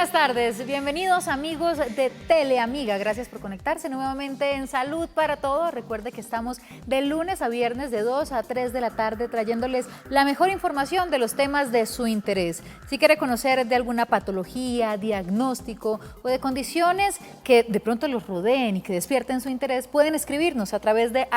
buenas tardes, bienvenidos amigos de Teleamiga, gracias por conectarse nuevamente en Salud para Todos. Recuerde que estamos de lunes a viernes de 2 a 3 de la tarde trayéndoles la mejor información de los temas de su interés. Si quiere conocer de alguna patología, diagnóstico o de condiciones que de pronto los rodeen y que despierten su interés, pueden escribirnos a través de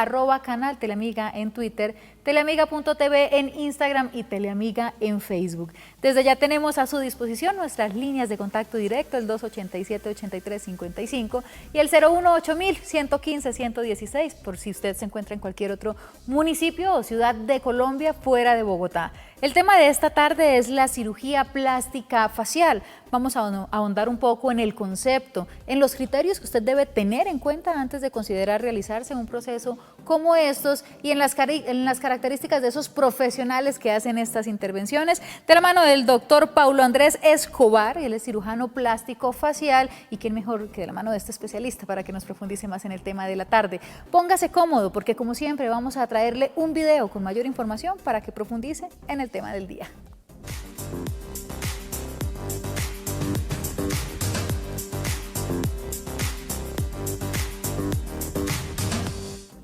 @canal Teleamiga en Twitter, teleamiga.tv en Instagram y Teleamiga en Facebook. Desde ya tenemos a su disposición nuestras líneas de contacto directo, el 287-8355 y el 018-115-116, por si usted se encuentra en cualquier otro municipio o ciudad de Colombia fuera de Bogotá. El tema de esta tarde es la cirugía plástica facial. Vamos a ahondar un poco en el concepto, en los criterios que usted debe tener en cuenta antes de considerar realizarse un proceso como estos y en las características de esos profesionales que hacen estas intervenciones. De la mano del doctor Paulo Andrés Escobar, él es cirujano plástico facial y quién mejor que de la mano de este especialista para que nos profundice más en el tema de la tarde. Póngase cómodo porque como siempre vamos a traerle un video con mayor información para que profundice en el tema del día.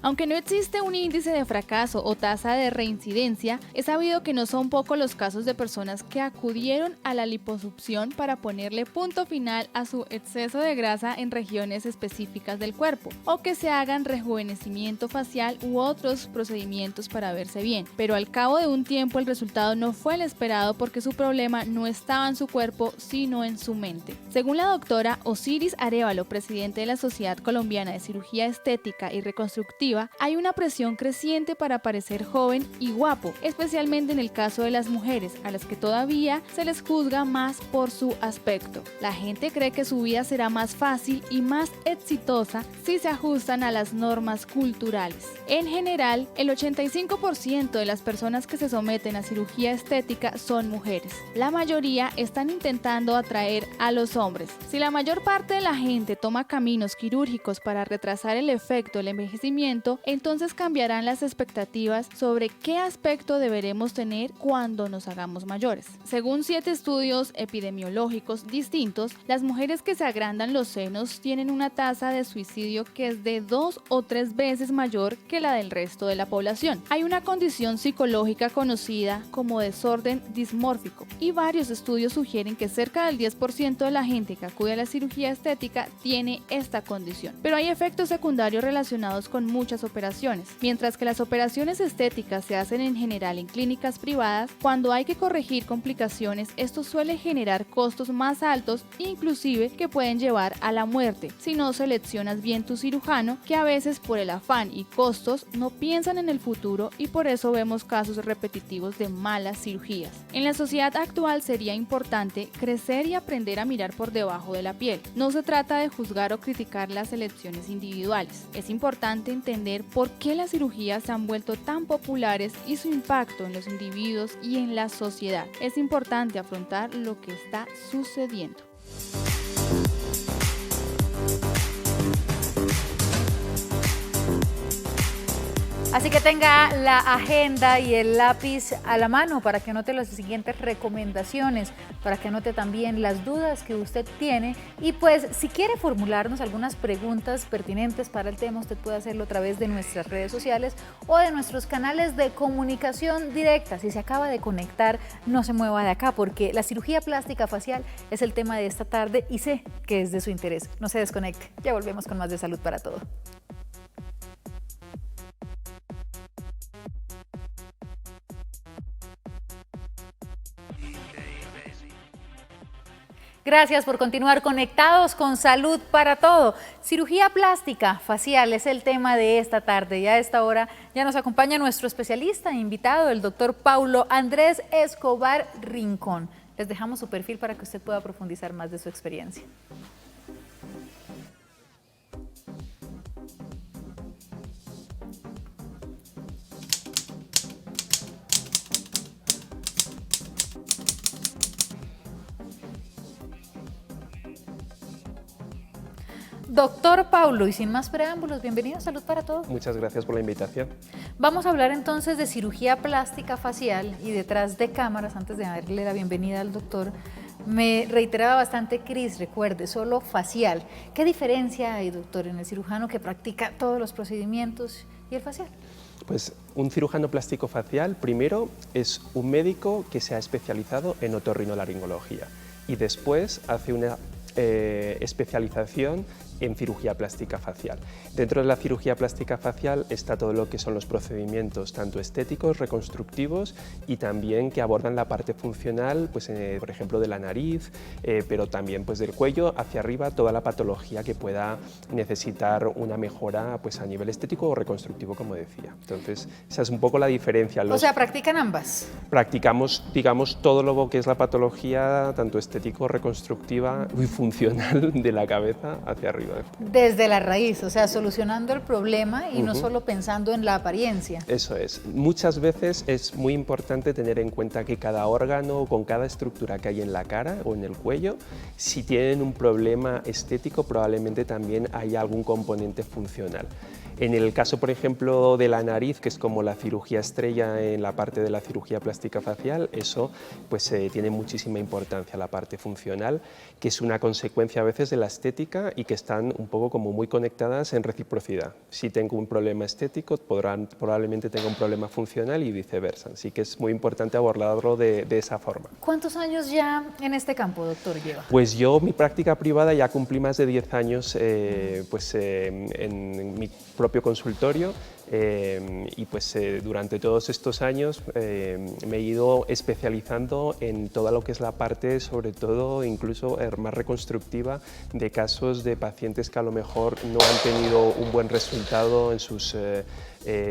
Aunque no existe un índice de fracaso o tasa de reincidencia, es sabido que no son pocos los casos de personas que acudieron a la liposucción para ponerle punto final a su exceso de grasa en regiones específicas del cuerpo, o que se hagan rejuvenecimiento facial u otros procedimientos para verse bien. Pero al cabo de un tiempo el resultado no fue el esperado porque su problema no estaba en su cuerpo, sino en su mente. Según la doctora Osiris Arévalo, presidente de la Sociedad Colombiana de Cirugía Estética y Reconstructiva, hay una presión creciente para parecer joven y guapo, especialmente en el caso de las mujeres, a las que todavía se les juzga más por su aspecto. La gente cree que su vida será más fácil y más exitosa si se ajustan a las normas culturales. En general, el 85% de las personas que se someten a cirugía estética son mujeres. La mayoría están intentando atraer a los hombres. Si la mayor parte de la gente toma caminos quirúrgicos para retrasar el efecto del envejecimiento, entonces cambiarán las expectativas sobre qué aspecto deberemos tener cuando nos hagamos mayores. Según 7 estudios epidemiológicos distintos, las mujeres que se agrandan los senos tienen una tasa de suicidio que es de 2 o 3 veces mayor que la del resto de la población. Hay una condición psicológica conocida como desorden dismórfico y varios estudios sugieren que cerca del 10% de la gente que acude a la cirugía estética tiene esta condición. Pero hay efectos secundarios relacionados con muchas operaciones. Mientras que las operaciones estéticas se hacen en general en clínicas privadas, cuando hay que corregir complicaciones, esto suele generar costos más altos, inclusive que pueden llevar a la muerte, si no seleccionas bien tu cirujano, que a veces por el afán y costos no piensan en el futuro y por eso vemos casos repetitivos de malas cirugías. En la sociedad actual sería importante crecer y aprender a mirar por debajo de la piel. No se trata de juzgar o criticar las elecciones individuales. Es importante entender por qué las cirugías se han vuelto tan populares y su impacto en los individuos y en la sociedad. Es importante afrontar lo que está sucediendo. Así que tenga la agenda y el lápiz a la mano para que anote las siguientes recomendaciones, para que anote también las dudas que usted tiene y pues si quiere formularnos algunas preguntas pertinentes para el tema, usted puede hacerlo a través de nuestras redes sociales o de nuestros canales de comunicación directa. Si se acaba de conectar, no se mueva de acá porque la cirugía plástica facial es el tema de esta tarde y sé que es de su interés. No se desconecte, ya volvemos con más de Salud para Todos. Gracias por continuar conectados con Salud para Todo. Cirugía plástica facial es el tema de esta tarde y a esta hora ya nos acompaña nuestro especialista e invitado, el doctor Paulo Andrés Escobar Rincón. Les dejamos su perfil para que usted pueda profundizar más de su experiencia. Doctor Paulo, y sin más preámbulos, bienvenido a Salud para Todos. Muchas gracias por la invitación. Vamos a hablar entonces de cirugía plástica facial y detrás de cámaras, antes de darle la bienvenida al doctor, Me reiteraba bastante Cris, recuerde, solo facial. ¿Qué diferencia hay, doctor, en el cirujano que practica todos los procedimientos y el facial? Pues un cirujano plástico facial, primero, es un médico que se ha especializado en otorrinolaringología y después hace una especialización en cirugía plástica facial. Dentro de la cirugía plástica facial está todo lo que son los procedimientos tanto estéticos, reconstructivos y también que abordan la parte funcional, pues, por ejemplo, de la nariz, pero también pues, del cuello hacia arriba, toda la patología que pueda necesitar una mejora pues, a nivel estético o reconstructivo, como decía. Entonces, esa es un poco la diferencia. O sea, ¿practican ambas? Practicamos, digamos, todo lo que es la patología, tanto estético, reconstructiva y funcional de la cabeza hacia arriba. Desde la raíz, o sea, solucionando el problema y no solo pensando en la apariencia. Eso es. Muchas veces es muy importante tener en cuenta que cada órgano, con cada estructura que hay en la cara o en el cuello, si tienen un problema estético, probablemente también haya algún componente funcional. En el caso, por ejemplo, de la nariz, que es como la cirugía estrella en la parte de la cirugía plástica facial, eso pues tiene muchísima importancia, la parte funcional, que es una consecuencia a veces de la estética y que están un poco como muy conectadas en reciprocidad. Si tengo un problema estético, probablemente tenga un problema funcional y viceversa. Así que es muy importante abordarlo de esa forma. ¿Cuántos años ya en este campo, doctor, lleva? Pues yo, mi práctica privada, ya cumplí más de 10 años en mi propio consultorio y pues durante todos estos años me he ido especializando en toda lo que es la parte, sobre todo incluso más reconstructiva, de casos de pacientes que a lo mejor no han tenido un buen resultado en sus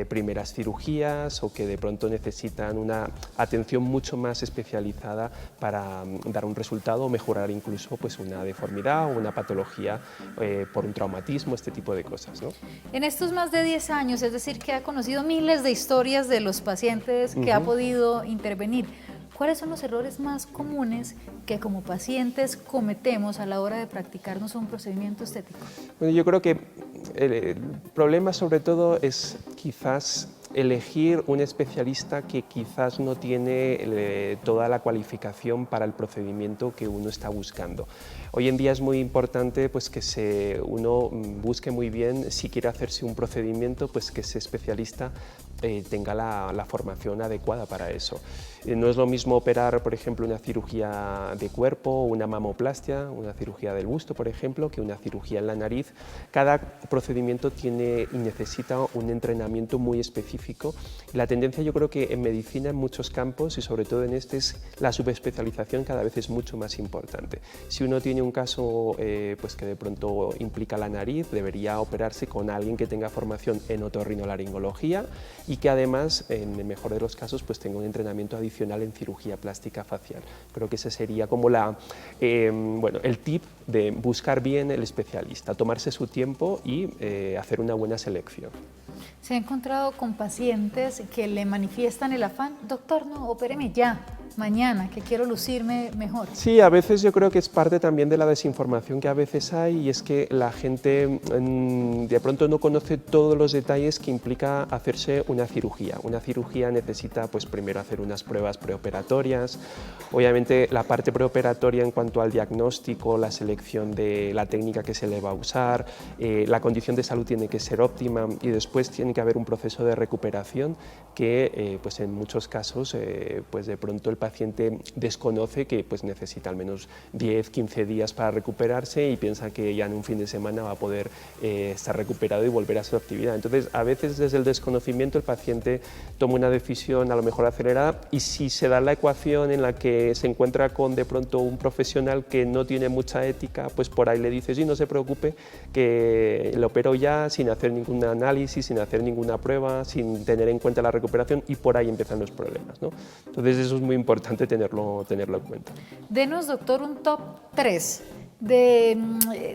primeras cirugías o que de pronto necesitan una atención mucho más especializada para dar un resultado o mejorar incluso pues, una deformidad o una patología por un traumatismo, este tipo de cosas, ¿no? En estos más de 10 años, es decir, que ha conocido miles de historias de los pacientes que ha podido intervenir. ¿Cuáles son los errores más comunes que como pacientes cometemos a la hora de practicarnos un procedimiento estético? Bueno, yo creo que el problema sobre todo es quizás elegir un especialista que quizás no tiene toda la cualificación para el procedimiento que uno está buscando. Hoy en día es muy importante pues, que uno busque muy bien, si quiere hacerse un procedimiento, pues que ese especialista tenga la formación adecuada para eso. No es lo mismo operar, por ejemplo, una cirugía de cuerpo o una mamoplastia, una cirugía del busto, por ejemplo, que una cirugía en la nariz. Cada procedimiento tiene y necesita un entrenamiento muy específico. La tendencia, yo creo que en medicina, en muchos campos y sobre todo en este, es la subespecialización cada vez es mucho más importante. Si uno tiene un caso pues que de pronto implica la nariz, debería operarse con alguien que tenga formación en otorrinolaringología y que además, en el mejor de los casos, pues tenga un entrenamiento adicional en cirugía plástica facial. Creo que ese sería como el tip de buscar bien el especialista, tomarse su tiempo y hacer una buena selección. ¿Se ha encontrado con pacientes que le manifiestan el afán? Doctor, no, opéreme ya, mañana, que quiero lucirme mejor. Sí, a veces yo creo que es parte también de la desinformación que a veces hay, y es que la gente de pronto no conoce todos los detalles que implica hacerse una cirugía. Una cirugía necesita pues primero hacer unas pruebas preoperatorias, obviamente la parte preoperatoria en cuanto al diagnóstico, la selección de la técnica que se le va a usar, la condición de salud tiene que ser óptima y después tiene que haber un proceso de recuperación que pues en muchos casos pues de pronto el paciente desconoce que pues necesita al menos 10-15 días para recuperarse y piensa que ya en un fin de semana va a poder estar recuperado y volver a su actividad. Entonces, a veces desde el desconocimiento el paciente toma una decisión a lo mejor acelerada, y si se da la ecuación en la que se encuentra con de pronto un profesional que no tiene mucha ética, pues por ahí le dice, sí, no se preocupe, que lo opero ya sin hacer ningún análisis, sin hacer ninguna prueba, sin tener en cuenta la recuperación, y por ahí empiezan los problemas, ¿no? Entonces eso es muy importante tenerlo en cuenta. Denos, doctor, un top 3 de,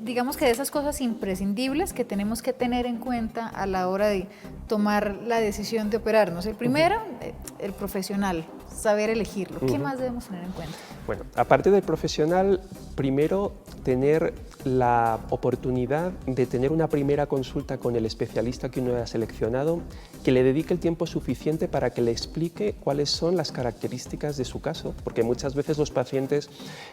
digamos que de esas cosas imprescindibles que tenemos que tener en cuenta a la hora de tomar la decisión de operarnos. El primero, el profesional, saber elegirlo. ¿Qué más debemos tener en cuenta? Bueno, aparte del profesional, primero tener la oportunidad de tener una primera consulta con el especialista que uno ha seleccionado, que le dedique el tiempo suficiente para que le explique cuáles son las características de su caso, porque muchas veces los pacientes,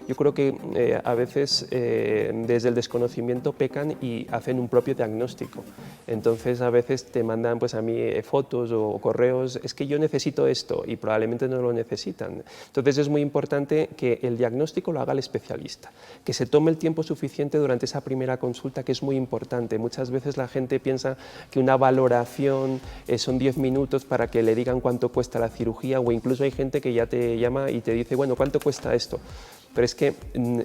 yo creo que a veces desde el desconocimiento pecan y hacen un propio diagnóstico. Entonces a veces te mandan pues a mí fotos o correos, es que yo necesito esto y probablemente no lo necesitan. Entonces es muy importante que el diagnóstico lo haga el especialista, que se tome el tiempo suficiente durante esa primera consulta, que es muy importante. Muchas veces la gente piensa que una valoración son 10 minutos para que le digan cuánto cuesta la cirugía, o incluso hay gente que ya te llama y te dice, bueno, ¿cuánto cuesta esto? Pero es que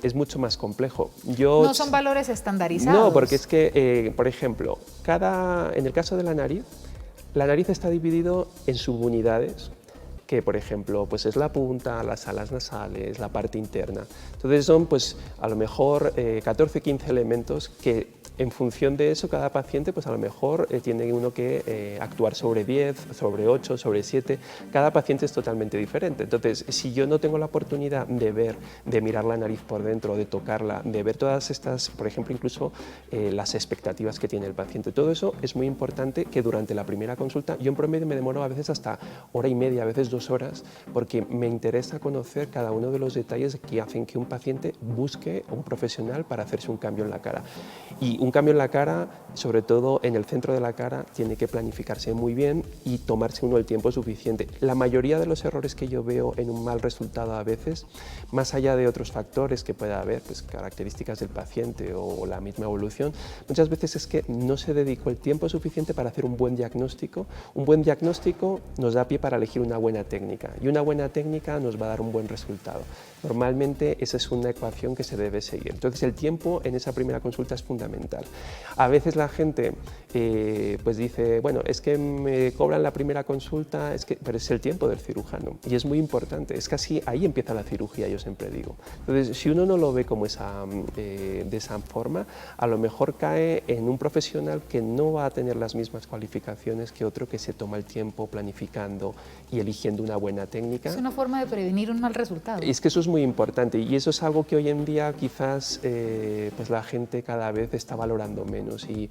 es mucho más complejo. No son valores estandarizados. No, porque es que, por ejemplo, en el caso de la nariz está dividido en subunidades, que por ejemplo pues es la punta, las alas nasales, la parte interna. Entonces son pues a lo mejor 14-15 elementos que en función de eso cada paciente pues a lo mejor tiene uno que actuar sobre 10, sobre 8, sobre 7, cada paciente es totalmente diferente. Entonces si yo no tengo la oportunidad de ver, de mirar la nariz por dentro, de tocarla, de ver todas estas, por ejemplo incluso las expectativas que tiene el paciente, todo eso es muy importante que durante la primera consulta, yo en promedio me demoro a veces hasta hora y media, a veces 2 horas, porque me interesa conocer cada uno de los detalles que hacen que un paciente busque un profesional para hacerse un cambio en la cara. Y un cambio en la cara, sobre todo en el centro de la cara, tiene que planificarse muy bien y tomarse uno el tiempo suficiente. La mayoría de los errores que yo veo en un mal resultado a veces, más allá de otros factores que pueda haber, pues características del paciente o la misma evolución, muchas veces es que no se dedicó el tiempo suficiente para hacer un buen diagnóstico. Un buen diagnóstico nos da pie para elegir una buena técnica y una buena técnica nos va a dar un buen resultado. Normalmente esa es una ecuación que se debe seguir. Entonces el tiempo en esa primera consulta es fundamental. A veces la gente pues dice, bueno, es que me cobran la primera consulta, pero es el tiempo del cirujano y es muy importante, es casi ahí empieza la cirugía, yo siempre digo. Entonces si uno no lo ve como de esa forma, a lo mejor cae en un profesional que no va a tener las mismas cualificaciones que otro que se toma el tiempo planificando y eligiendo una buena técnica. Es una forma de prevenir un mal resultado. Es que eso es muy importante y eso es algo que hoy en día quizás pues la gente cada vez está valorando menos y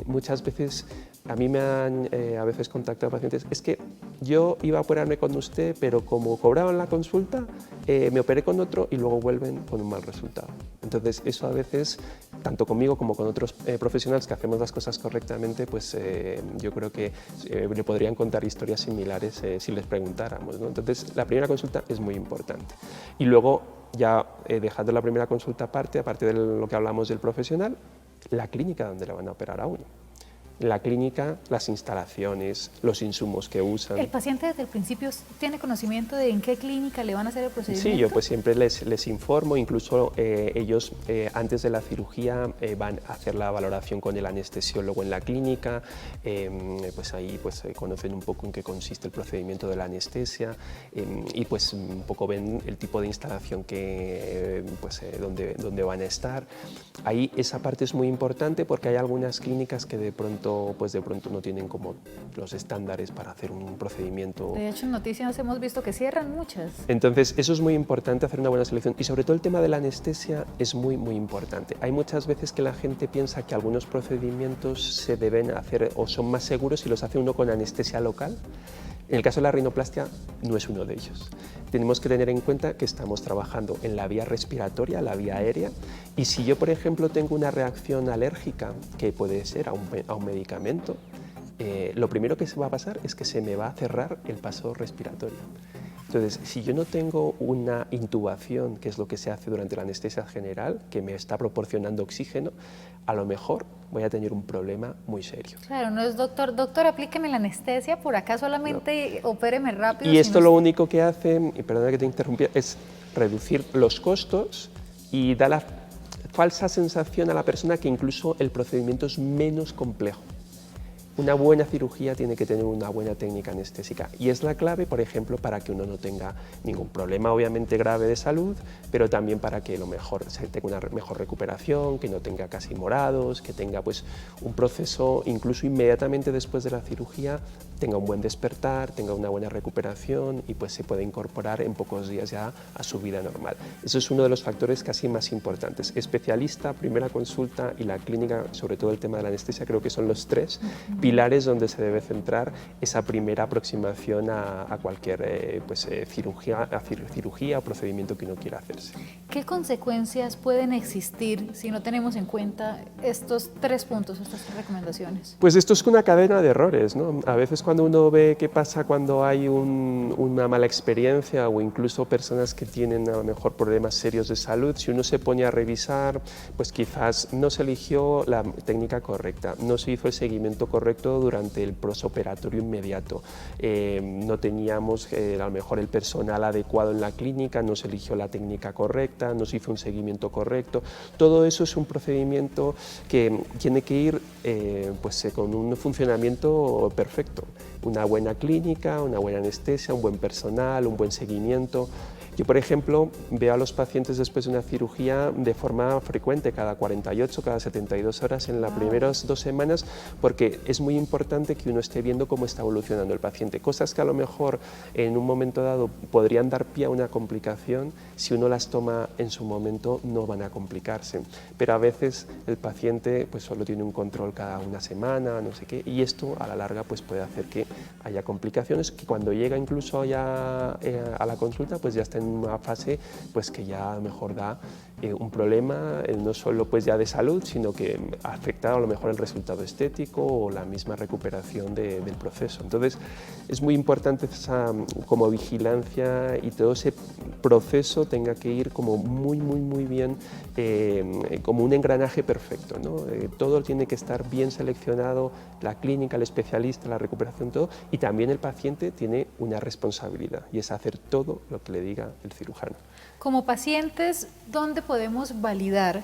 muchas veces a mí me han a veces contactado pacientes, es que yo iba a operarme con usted, pero como cobraban la consulta, me operé con otro y luego vuelven con un mal resultado. Entonces eso a veces, tanto conmigo como con otros profesionales que hacemos las cosas correctamente, pues yo creo que le podrían contar historias similares si les preguntáramos, ¿no? Entonces la primera consulta es muy importante. Y luego, ya dejando la primera consulta aparte de lo que hablamos del profesional, la clínica donde le van a operar a uno. La clínica, las instalaciones, los insumos que usan. ¿El paciente desde el principio tiene conocimiento de en qué clínica le van a hacer el procedimiento? Sí, yo pues siempre les informo, incluso ellos antes de la cirugía van a hacer la valoración con el anestesiólogo en la clínica, pues ahí pues conocen un poco en qué consiste el procedimiento de la anestesia y pues un poco ven el tipo de instalación que donde van a estar. Ahí esa parte es muy importante porque hay algunas clínicas que de pronto no tienen como los estándares para hacer un procedimiento. De hecho, en noticias hemos visto que cierran muchas. Entonces, eso es muy importante, hacer una buena selección. Y sobre todo el tema de la anestesia es muy, muy importante. Hay muchas veces que la gente piensa que algunos procedimientos se deben hacer o son más seguros si los hace uno con anestesia local. En el caso de la rinoplastia no es uno de ellos. Tenemos que tener en cuenta que estamos trabajando en la vía respiratoria, la vía aérea, y si yo, por ejemplo, tengo una reacción alérgica, que puede ser a un medicamento, lo primero que se va a pasar es que se me va a cerrar el paso respiratorio. Entonces, si yo no tengo una intubación, que es lo que se hace durante la anestesia general, que me está proporcionando oxígeno, a lo mejor voy a tener un problema muy serio. Claro, no es doctor, aplíqueme la anestesia, por acá solamente opéreme rápido. Y esto lo único que hace, y perdona que te interrumpí, es reducir los costos y da la falsa sensación a la persona que incluso el procedimiento es menos complejo. Una buena cirugía tiene que tener una buena técnica anestésica y es la clave, por ejemplo, para que uno no tenga ningún problema obviamente grave de salud, pero también para que se tenga una mejor recuperación, que no tenga casi morados, que tenga pues un proceso incluso inmediatamente después de la cirugía, tenga un buen despertar, tenga una buena recuperación y pues se puede incorporar en pocos días ya a su vida normal. Eso es uno de los factores casi más importantes. Especialista, primera consulta y la clínica, sobre todo el tema de la anestesia, creo que son los tres pilares donde se debe centrar esa primera aproximación a cualquier cirugía o procedimiento que uno quiera hacerse. ¿Qué consecuencias pueden existir si no tenemos en cuenta estos 3 puntos, estas 3 recomendaciones? Pues esto es una cadena de errores, ¿no? A veces cuando uno ve qué pasa cuando hay una mala experiencia o incluso personas que tienen a lo mejor problemas serios de salud, si uno se pone a revisar, pues quizás no se eligió la técnica correcta, no se hizo el seguimiento correcto durante el posoperatorio inmediato, no teníamos a lo mejor el personal adecuado en la clínica, no se eligió la técnica correcta, no se hizo un seguimiento correcto. Todo eso es un procedimiento que tiene que ir con un funcionamiento perfecto, una buena clínica, una buena anestesia, un buen personal, un buen seguimiento. Yo, por ejemplo, veo a los pacientes después de una cirugía de forma frecuente, cada 48, cada 72 horas en las primeras 2 semanas, porque es muy importante que uno esté viendo cómo está evolucionando el paciente. Cosas que a lo mejor en un momento dado podrían dar pie a una complicación, si uno las toma en su momento no van a complicarse. Pero a veces el paciente pues solo tiene un control cada una semana, no sé qué, y esto a la larga pues puede hacer que haya complicaciones que cuando llega incluso ya a la consulta pues ya está en una fase pues que ya a lo mejor da un problema no solo pues ya de salud, sino que afecta a lo mejor el resultado estético o la misma recuperación del proceso. Entonces es muy importante esa como vigilancia y todo ese proceso tenga que ir como muy bien, como un engranaje perfecto, ¿no? Todo tiene que estar bien seleccionado, la clínica, el especialista, la recuperación, todo, y también el paciente tiene una responsabilidad y es hacer todo lo que le diga el cirujano. Como pacientes, ¿dónde podemos validar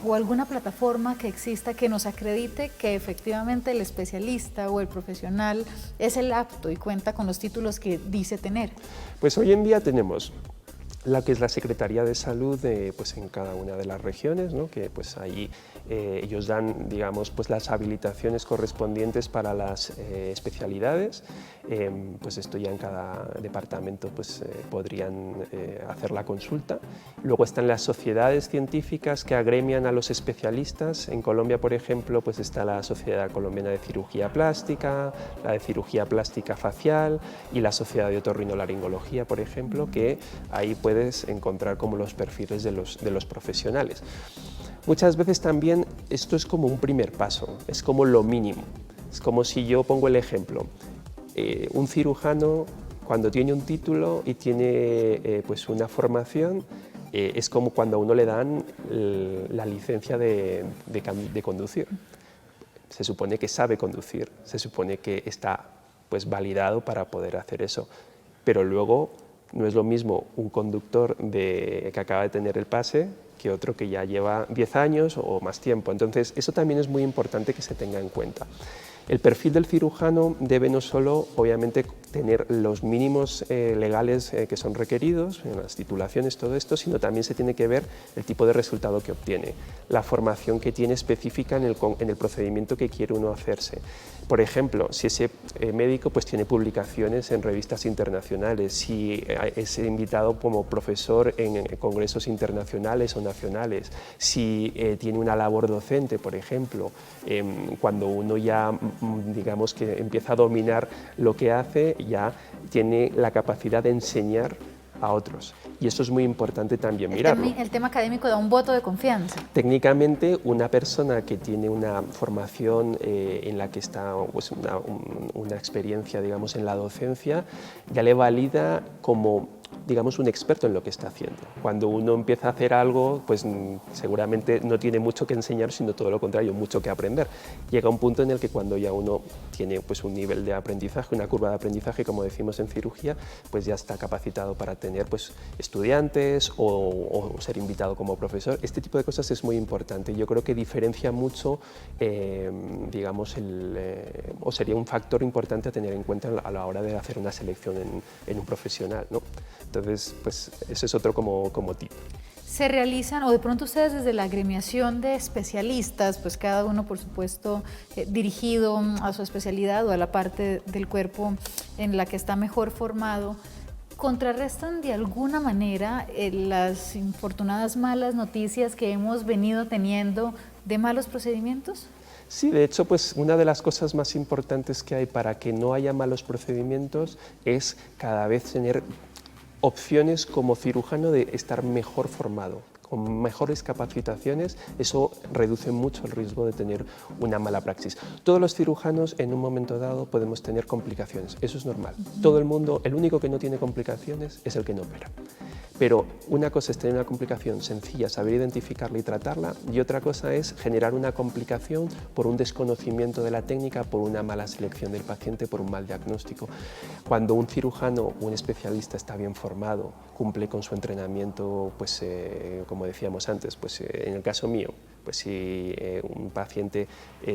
o alguna plataforma que exista que nos acredite que efectivamente el especialista o el profesional es el apto y cuenta con los títulos que dice tener? Pues hoy en día tenemos la que es la Secretaría de Salud pues en cada una de las regiones, ¿no? Que pues ahí ellos dan, digamos, pues las habilitaciones correspondientes para las especialidades, pues esto ya en cada departamento pues podrían hacer la consulta. Luego están las sociedades científicas que agremian a los especialistas. En Colombia, por ejemplo, pues está la Sociedad Colombiana de Cirugía Plástica, la de Cirugía Plástica Facial y la Sociedad de Otorrinolaringología, por ejemplo, que ahí puedes encontrar como los perfiles de los profesionales. Muchas veces también esto es como un primer paso, es como lo mínimo. Es como si yo pongo el ejemplo, un cirujano cuando tiene un título y tiene pues una formación, es como cuando a uno le dan la licencia de conducir. Se supone que sabe conducir, se supone que está pues validado para poder hacer eso, pero luego no es lo mismo un conductor que acaba de tener el pase que otro que ya lleva 10 años o más tiempo. Entonces, eso también es muy importante que se tenga en cuenta. El perfil del cirujano debe no solo, obviamente, tener los mínimos legales que son requeridos, las titulaciones, todo esto, sino también se tiene que ver el tipo de resultado que obtiene, la formación que tiene específica en el procedimiento que quiere uno hacerse. Por ejemplo, si ese médico pues, tiene publicaciones en revistas internacionales, si es invitado como profesor en congresos internacionales o nacionales, si tiene una labor docente, por ejemplo, cuando uno ya digamos que empieza a dominar lo que hace, ya tiene la capacidad de enseñar a otros. Y eso es muy importante también mirarlo. El tema académico da un voto de confianza. Técnicamente, una persona que tiene una formación en la que está pues, una experiencia, digamos, en la docencia, ya le valida como digamos, un experto en lo que está haciendo. Cuando uno empieza a hacer algo, pues seguramente no tiene mucho que enseñar, sino todo lo contrario, mucho que aprender. Llega un punto en el que cuando ya uno tiene pues un nivel de aprendizaje, una curva de aprendizaje, como decimos en cirugía, pues ya está capacitado para tener pues estudiantes o ser invitado como profesor. Este tipo de cosas es muy importante. Yo creo que diferencia mucho, digamos, o sería un factor importante a tener en cuenta a la hora de hacer una selección en un profesional, ¿no? Entonces, pues ese es otro como tip. Se realizan, o de pronto ustedes desde la agremiación de especialistas, pues cada uno por supuesto dirigido a su especialidad o a la parte del cuerpo en la que está mejor formado, ¿contrarrestan de alguna manera las infortunadas malas noticias que hemos venido teniendo de malos procedimientos? Sí, de hecho, pues una de las cosas más importantes que hay para que no haya malos procedimientos es cada vez tener opciones como cirujano de estar mejor formado, con mejores capacitaciones. Eso reduce mucho el riesgo de tener una mala praxis. Todos los cirujanos en un momento dado podemos tener complicaciones, eso es normal. Todo el mundo, el único que no tiene complicaciones es el que no opera. Pero una cosa es tener una complicación sencilla, saber identificarla y tratarla, y otra cosa es generar una complicación por un desconocimiento de la técnica, por una mala selección del paciente, por un mal diagnóstico. Cuando un cirujano, un especialista está bien formado, cumple con su entrenamiento, pues como decíamos antes, pues en el caso mío, pues si un paciente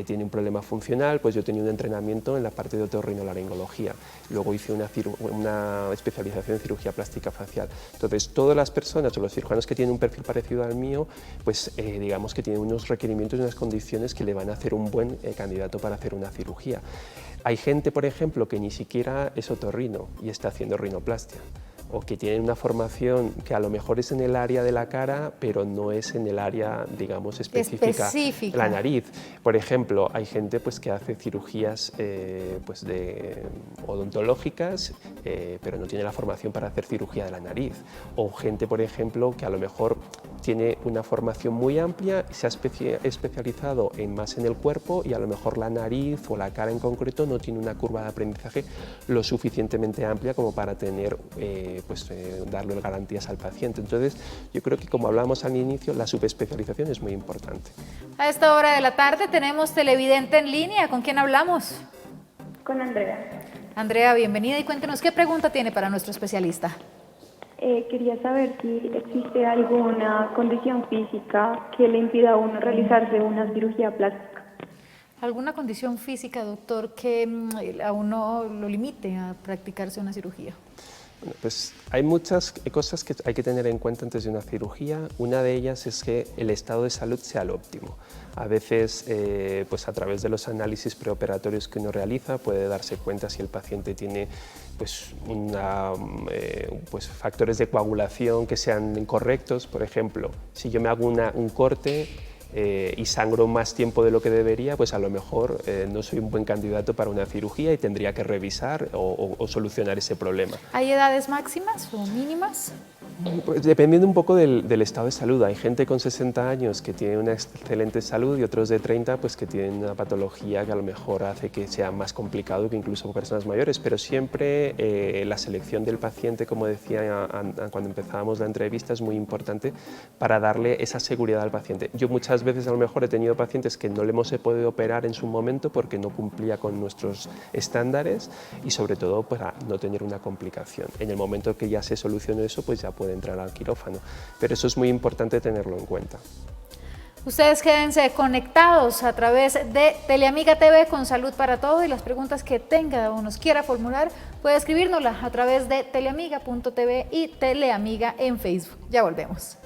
tiene un problema funcional, pues yo tenía un entrenamiento en la parte de otorrinolaringología, luego hice una especialización en cirugía plástica facial. Entonces, todas las personas o los cirujanos que tienen un perfil parecido al mío, pues digamos que tienen unos requerimientos y unas condiciones que le van a hacer un buen candidato para hacer una cirugía. Hay gente, por ejemplo, que ni siquiera es otorrino y está haciendo rinoplastia, o que tienen una formación que a lo mejor es en el área de la cara, pero no es en el área, digamos, específica. La nariz. Por ejemplo, hay gente pues, que hace cirugías pues odontológicas, pero no tiene la formación para hacer cirugía de la nariz. O gente, por ejemplo, que a lo mejor tiene una formación muy amplia y se ha especializado más en el cuerpo y a lo mejor la nariz o la cara en concreto no tiene una curva de aprendizaje lo suficientemente amplia como para tener darle garantías al paciente. Entonces, yo creo que, como hablábamos al inicio, la subespecialización es muy importante. A esta hora de la tarde tenemos televidente en línea. ¿Con quién hablamos? Con Andrea. Andrea, bienvenida y cuéntenos qué pregunta tiene para nuestro especialista. Quería saber si existe alguna condición física que le impida a uno realizarse una cirugía plástica. ¿Alguna condición física, doctor, que a uno lo limite a practicarse una cirugía? Bueno, pues hay muchas cosas que hay que tener en cuenta antes de una cirugía. Una de ellas es que el estado de salud sea lo óptimo. A veces, pues a través de los análisis preoperatorios que uno realiza, puede darse cuenta si el paciente tiene pues, factores de coagulación que sean incorrectos. Por ejemplo, si yo me hago un corte y sangro más tiempo de lo que debería, pues a lo mejor no soy un buen candidato para una cirugía y tendría que revisar o solucionar ese problema. ¿Hay edades máximas o mínimas? Pues dependiendo un poco del estado de salud. Hay gente con 60 años que tiene una excelente salud y otros de 30 pues, que tienen una patología que a lo mejor hace que sea más complicado que incluso personas mayores, pero siempre la selección del paciente, como decía cuando empezábamos la entrevista, es muy importante para darle esa seguridad al paciente. Yo muchas veces a lo mejor he tenido pacientes que no le hemos podido operar en su momento porque no cumplía con nuestros estándares y sobre todo para no tener una complicación. En el momento que ya se solucionó eso, pues ya puede entrar al quirófano, pero eso es muy importante tenerlo en cuenta. Ustedes quédense conectados a través de Teleamiga TV con Salud para Todo y las preguntas que tenga o nos quiera formular puede escribírnosla a través de teleamiga.tv y Teleamiga en Facebook. Ya volvemos.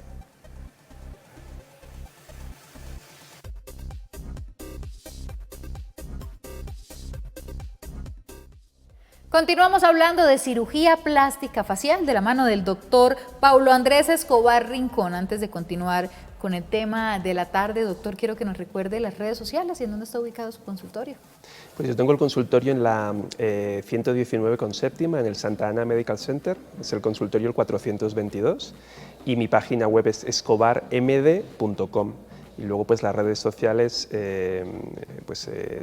Continuamos hablando de cirugía plástica facial de la mano del doctor Paulo Andrés Escobar Rincón. Antes de continuar con el tema de la tarde, doctor, quiero que nos recuerde las redes sociales y en dónde está ubicado su consultorio. Pues yo tengo el consultorio en la 119 con séptima, en el Santa Ana Medical Center, es el consultorio el 422, y mi página web es escobarmd.com. Y luego pues las redes sociales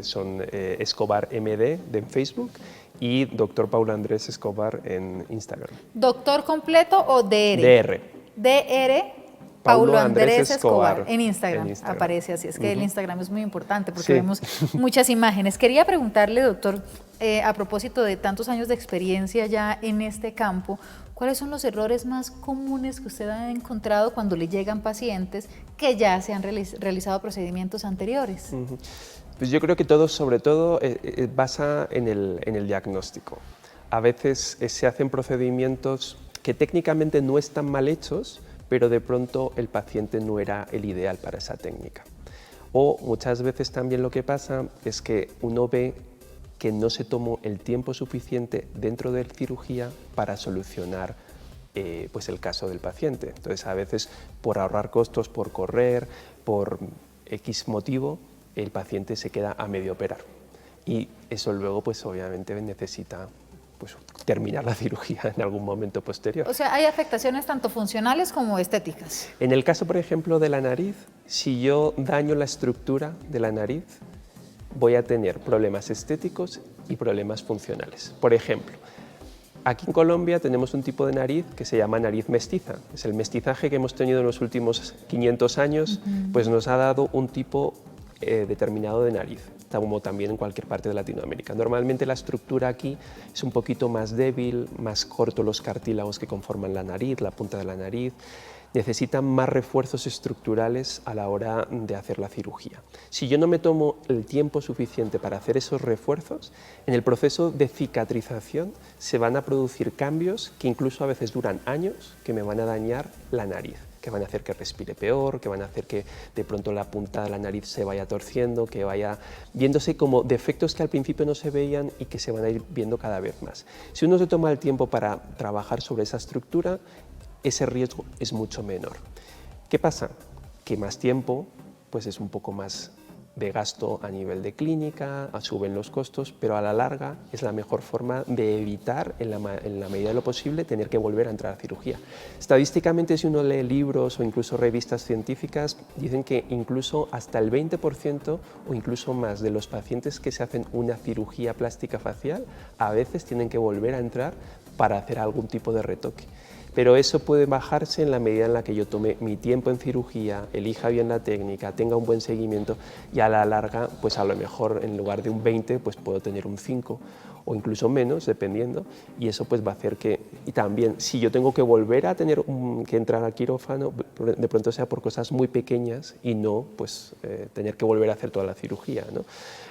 son Escobar MD en Facebook y Dr. Paulo Andrés Escobar en Instagram. ¿Doctor completo o DR? DR. DR. Paulo Andrés Escobar en Instagram aparece así, es que el Instagram es muy importante porque vemos muchas imágenes. Quería preguntarle, doctor, a propósito de tantos años de experiencia ya en este campo, ¿cuáles son los errores más comunes que usted ha encontrado cuando le llegan pacientes que ya se han realizado procedimientos anteriores? Pues yo creo que todo, sobre todo, basa en el diagnóstico. A veces se hacen procedimientos que técnicamente no están mal hechos, pero de pronto el paciente no era el ideal para esa técnica. O muchas veces también lo que pasa es que uno ve que no se tomó el tiempo suficiente dentro de la cirugía para solucionar pues el caso del paciente. Entonces, a veces por ahorrar costos, por correr, por X motivo, el paciente se queda a medio operar. Y eso luego, pues obviamente necesita pues, terminar la cirugía en algún momento posterior. O sea, hay afectaciones tanto funcionales como estéticas. En el caso, por ejemplo, de la nariz, si yo daño la estructura de la nariz, voy a tener problemas estéticos y problemas funcionales. Por ejemplo, aquí en Colombia tenemos un tipo de nariz que se llama nariz mestiza. Es el mestizaje que hemos tenido en los últimos 500 años, pues nos ha dado un tipo determinado de nariz, como también en cualquier parte de Latinoamérica. Normalmente la estructura aquí es un poquito más débil, más cortos los cartílagos que conforman la nariz, la punta de la nariz. Necesitan más refuerzos estructurales a la hora de hacer la cirugía. Si yo no me tomo el tiempo suficiente para hacer esos refuerzos, en el proceso de cicatrización se van a producir cambios que incluso a veces duran años, que me van a dañar la nariz, que van a hacer que respire peor, que van a hacer que de pronto la punta de la nariz se vaya torciendo, que vaya viéndose como defectos que al principio no se veían y que se van a ir viendo cada vez más. Si uno se toma el tiempo para trabajar sobre esa estructura, ese riesgo es mucho menor. ¿Qué pasa? Que más tiempo pues es un poco más de gasto a nivel de clínica, suben los costos, pero a la larga es la mejor forma de evitar, en la medida de lo posible, tener que volver a entrar a cirugía. Estadísticamente, si uno lee libros o incluso revistas científicas, dicen que incluso hasta el 20% o incluso más de los pacientes que se hacen una cirugía plástica facial, a veces tienen que volver a entrar para hacer algún tipo de retoque. Pero eso puede bajarse en la medida en la que yo tome mi tiempo en cirugía, elija bien la técnica, tenga un buen seguimiento y a la larga, pues a lo mejor en lugar de un 20, pues puedo tener un 5 o incluso menos, dependiendo, y eso pues va a hacer que, y también si yo tengo que volver a tener que entrar al quirófano, de pronto sea por cosas muy pequeñas y no pues tener que volver a hacer toda la cirugía, ¿no?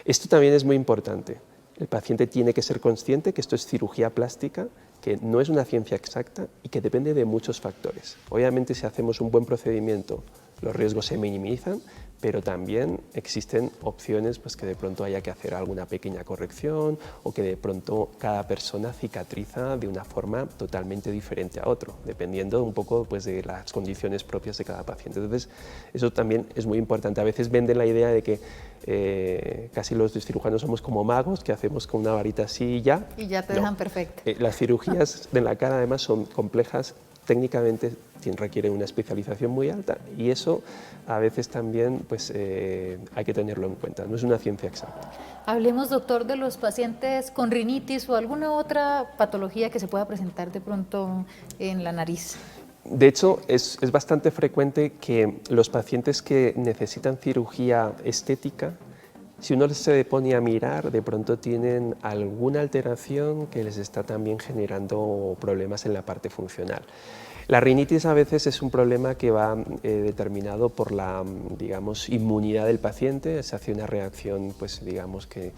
Esto también es muy importante. El paciente tiene que ser consciente que esto es cirugía plástica, que no es una ciencia exacta y que depende de muchos factores. Obviamente, si hacemos un buen procedimiento, los riesgos se minimizan, pero también existen opciones pues, que de pronto haya que hacer alguna pequeña corrección o que de pronto cada persona cicatriza de una forma totalmente diferente a otro, dependiendo un poco pues, de las condiciones propias de cada paciente. Entonces, eso también es muy importante. A veces venden la idea de que casi los cirujanos somos como magos, que hacemos con una varita así y ya. Y ya te dejan perfecto. Las cirugías de la cara además son complejas, técnicamente requieren una especialización muy alta y eso a veces también pues, hay que tenerlo en cuenta, no es una ciencia exacta. Hablemos, doctor, de los pacientes con rinitis o alguna otra patología que se pueda presentar de pronto en la nariz. De hecho, es bastante frecuente que los pacientes que necesitan cirugía estética, si uno se pone a mirar, de pronto tienen alguna alteración que les está también generando problemas en la parte funcional. La rinitis a veces es un problema que va determinado por la, digamos, inmunidad del paciente, se hace una reacción, pues, digamos, que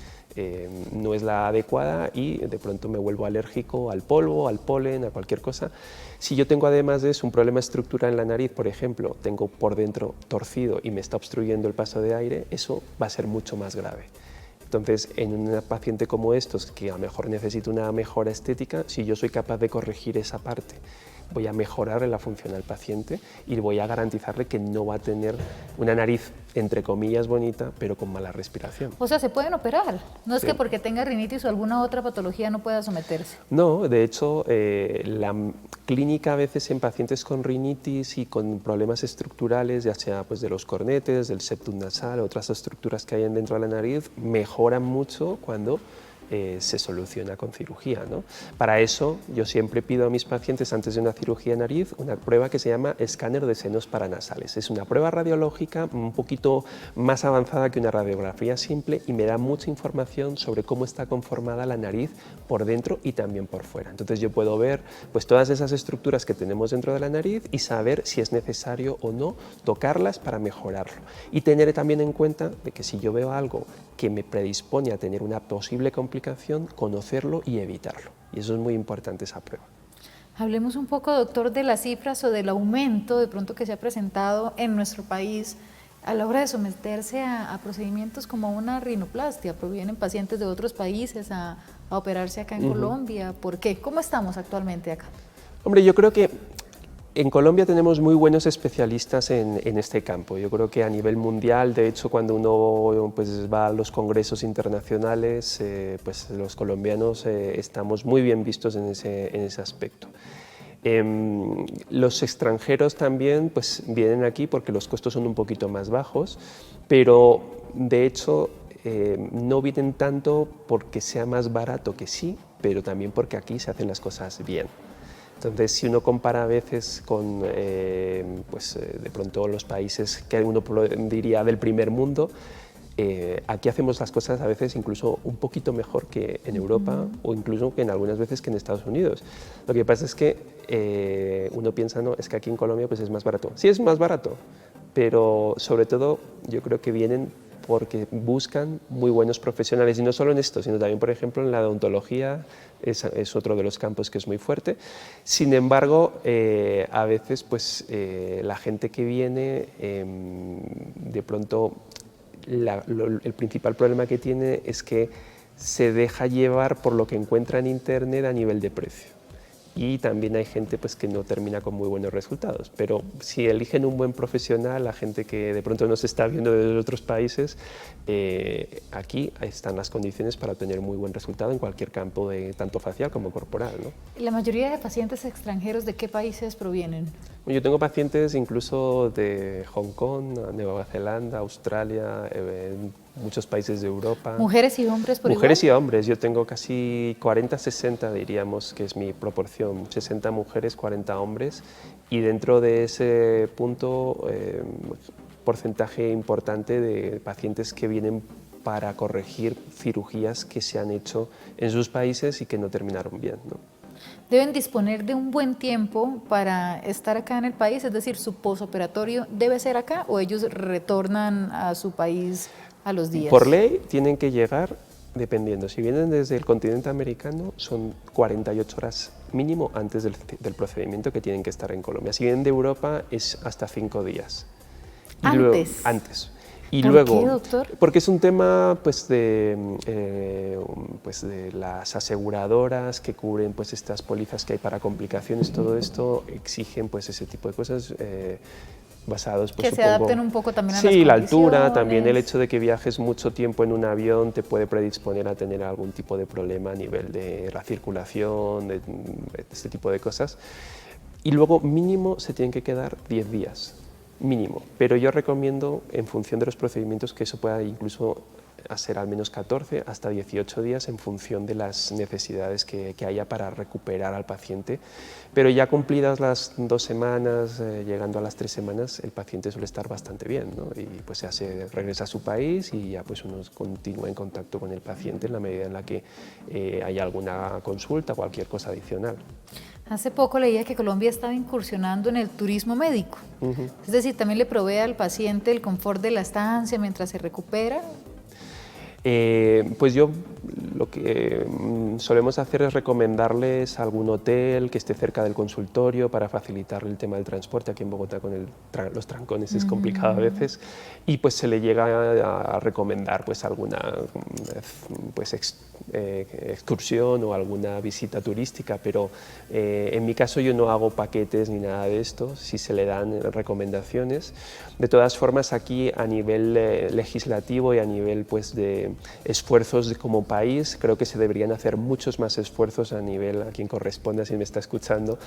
no es la adecuada y de pronto me vuelvo alérgico al polvo, al polen, a cualquier cosa. Si yo tengo además de eso un problema estructural en la nariz, por ejemplo, tengo por dentro torcido y me está obstruyendo el paso de aire, eso va a ser mucho más grave. Entonces, en un paciente como estos, que a lo mejor necesita una mejora estética, si yo soy capaz de corregir esa parte, voy a mejorar la función al paciente y voy a garantizarle que no va a tener una nariz, entre comillas, bonita, pero con mala respiración. O sea, se pueden operar, no es Sí. que porque tenga rinitis o alguna otra patología no pueda someterse. No, de hecho, la clínica a veces en pacientes con rinitis y con problemas estructurales, ya sea pues, de los cornetes, del septum nasal, otras estructuras que hay dentro de la nariz, mejoran mucho cuando se soluciona con cirugía, ¿no? Para eso yo siempre pido a mis pacientes antes de una cirugía de nariz una prueba que se llama escáner de senos paranasales. Es una prueba radiológica un poquito más avanzada que una radiografía simple y me da mucha información sobre cómo está conformada la nariz por dentro y también por fuera. Entonces yo puedo ver pues, todas esas estructuras que tenemos dentro de la nariz y saber si es necesario o no tocarlas para mejorarlo. Y tener también en cuenta de que si yo veo algo que me predispone a tener una posible complicación, conocerlo y evitarlo. Y eso es muy importante, esa prueba. Hablemos un poco, doctor, de las cifras o del aumento de pronto que se ha presentado en nuestro país a la hora de someterse a procedimientos como una rinoplastia. Provienen pacientes de otros países a operarse acá en Colombia. ¿Por qué? ¿Cómo estamos actualmente acá? Hombre, yo creo que en Colombia tenemos muy buenos especialistas en este campo. Yo creo que a nivel mundial, de hecho, cuando uno pues, va a los congresos internacionales, pues los colombianos estamos muy bien vistos en ese aspecto. Los extranjeros también pues, vienen aquí porque los costos son un poquito más bajos, pero de hecho no vienen tanto porque sea más barato, que sí, pero también porque aquí se hacen las cosas bien. Entonces, si uno compara a veces con de pronto los países que uno diría del primer mundo, aquí hacemos las cosas a veces incluso un poquito mejor que en Europa o incluso que en algunas veces que en Estados Unidos. Lo que pasa es que uno piensa, no, es que aquí en Colombia pues es más barato. Sí, es más barato, pero sobre todo yo creo que vienen porque buscan muy buenos profesionales, y no solo en esto, sino también, por ejemplo, en la odontología, es otro de los campos que es muy fuerte. Sin embargo, a veces pues, la gente que viene, de pronto, el principal problema que tiene es que se deja llevar por lo que encuentra en Internet a nivel de precio. Y también hay gente pues, que no termina con muy buenos resultados, pero si eligen un buen profesional, la gente que de pronto nos está viendo desde otros países, aquí están las condiciones para obtener muy buen resultado en cualquier campo, tanto facial como corporal, ¿no? ¿La mayoría de pacientes extranjeros de qué países provienen? Yo tengo pacientes incluso de Hong Kong, Nueva Zelanda, Australia, muchos países de Europa. ¿Mujeres y hombres por igual? Mujeres y hombres, yo tengo casi 40-60 diríamos que es mi proporción, 60 mujeres, 40 hombres, y dentro de ese punto porcentaje importante de pacientes que vienen para corregir cirugías que se han hecho en sus países y que no terminaron bien, ¿no? ¿Deben disponer de un buen tiempo para estar acá en el país? Es decir, ¿su posoperatorio debe ser acá o ellos retornan a su país a los días? Por ley tienen que llegar, dependiendo, si vienen desde el continente americano son 48 horas mínimo antes del procedimiento que tienen que estar en Colombia. Si vienen de Europa es hasta 5 días. Y ¿Antes? Luego, antes. Y ¿Por luego, qué, doctor? Porque es un tema pues, de las aseguradoras que cubren pues, estas pólizas que hay para complicaciones, todo esto exigen pues, ese tipo de cosas basados, pues, que se adapten un poco también a las condiciones. Sí, la altura, también el hecho de que viajes mucho tiempo en un avión te puede predisponer a tener algún tipo de problema a nivel de la circulación, de este tipo de cosas. Y luego mínimo se tienen que quedar 10 días. Mínimo, pero yo recomiendo en función de los procedimientos que eso pueda incluso ser al menos 14 hasta 18 días en función de las necesidades que haya para recuperar al paciente, pero ya cumplidas las 2 semanas, llegando a las 3 semanas, el paciente suele estar bastante bien, ¿no? Y pues ya se regresa a su país y ya pues uno continúa en contacto con el paciente en la medida en la que haya alguna consulta o cualquier cosa adicional. Hace poco leía que Colombia estaba incursionando en el turismo médico. Es decir, también le provee al paciente el confort de la estancia mientras se recupera. Pues yo lo que solemos hacer es recomendarles algún hotel que esté cerca del consultorio para facilitar el tema del transporte. Aquí en Bogotá con los trancones es complicado a veces, y pues se le llega a recomendar pues alguna pues excursión o alguna visita turística, pero en mi caso yo no hago paquetes ni nada de esto, sí se le dan recomendaciones. De todas formas, aquí a nivel legislativo y a nivel pues de esfuerzos como país, creo que se deberían hacer muchos más esfuerzos a nivel, a quien corresponda si me está escuchando.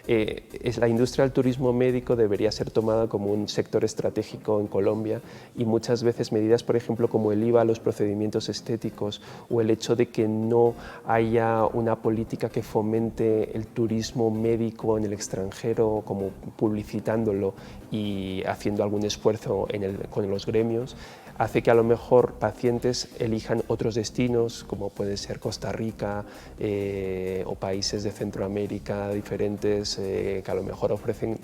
La industria del turismo médico debería ser tomada como un sector estratégico en Colombia, y muchas veces medidas, por ejemplo, como el IVA a los procedimientos estéticos o el hecho de que no haya una política que fomente el turismo médico en el extranjero, como publicitándolo y haciendo algún esfuerzo con los gremios, hace que a lo mejor pacientes elijan otros destinos, como puede ser Costa Rica o países de Centroamérica diferentes, que a lo mejor ofrecen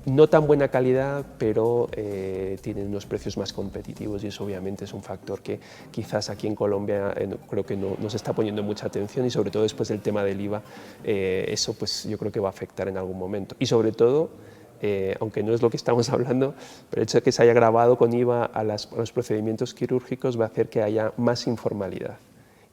no tan buena calidad, pero tienen unos precios más competitivos, y eso obviamente es un factor que quizás aquí en Colombia creo que no se está poniendo mucha atención, y sobre todo después del tema del IVA, eso pues yo creo que va a afectar en algún momento. Y sobre todo, aunque no es lo que estamos hablando, pero el hecho de que se haya grabado con IVA a los procedimientos quirúrgicos va a hacer que haya más informalidad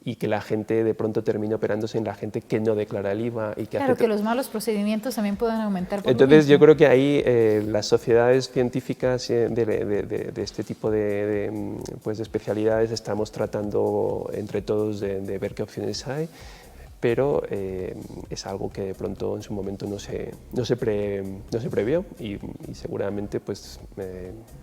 y que la gente de pronto termine operándose en la gente que no declara el IVA. Y que claro, que los malos procedimientos también puedan aumentar. Entonces yo creo que ahí las sociedades científicas de este tipo pues de especialidades estamos tratando entre todos de ver qué opciones hay, pero es algo que de pronto en su momento no se previó, y seguramente pues,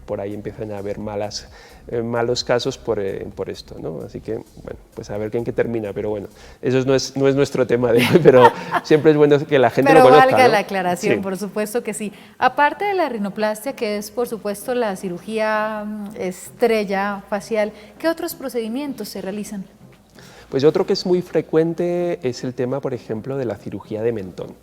por ahí empiezan a haber malos casos por esto, ¿no? Así que, bueno, pues a ver en qué termina, pero bueno, eso no es nuestro tema de hoy, pero siempre es bueno que la gente lo conozca. Pero valga ¿no? la aclaración, sí. Por supuesto que sí. Aparte de la rinoplastia, que es por supuesto la cirugía estrella facial, ¿qué otros procedimientos se realizan? Pues otro que es muy frecuente es el tema, por ejemplo, de la cirugía de mentón.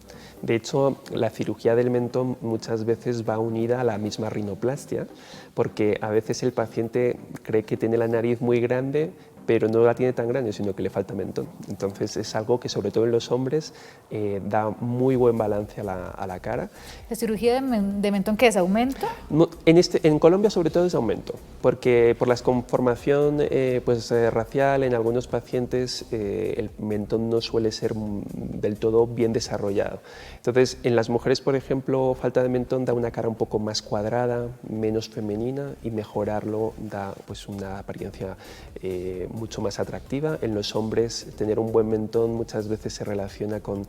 De hecho, la cirugía del mentón muchas veces va unida a la misma rinoplastia, porque a veces el paciente cree que tiene la nariz muy grande, pero no la tiene tan grande, sino que le falta mentón. Entonces es algo que sobre todo en los hombres da muy buen balance a la cara. ¿La cirugía de mentón qué es? ¿Aumento? No, en Colombia sobre todo es aumento, porque por la conformación racial en algunos pacientes el mentón no suele ser del todo bien desarrollado. Entonces en las mujeres, por ejemplo, falta de mentón da una cara un poco más cuadrada, menos femenina, y mejorarlo da pues una apariencia mucho más atractiva. En los hombres tener un buen mentón muchas veces se relaciona con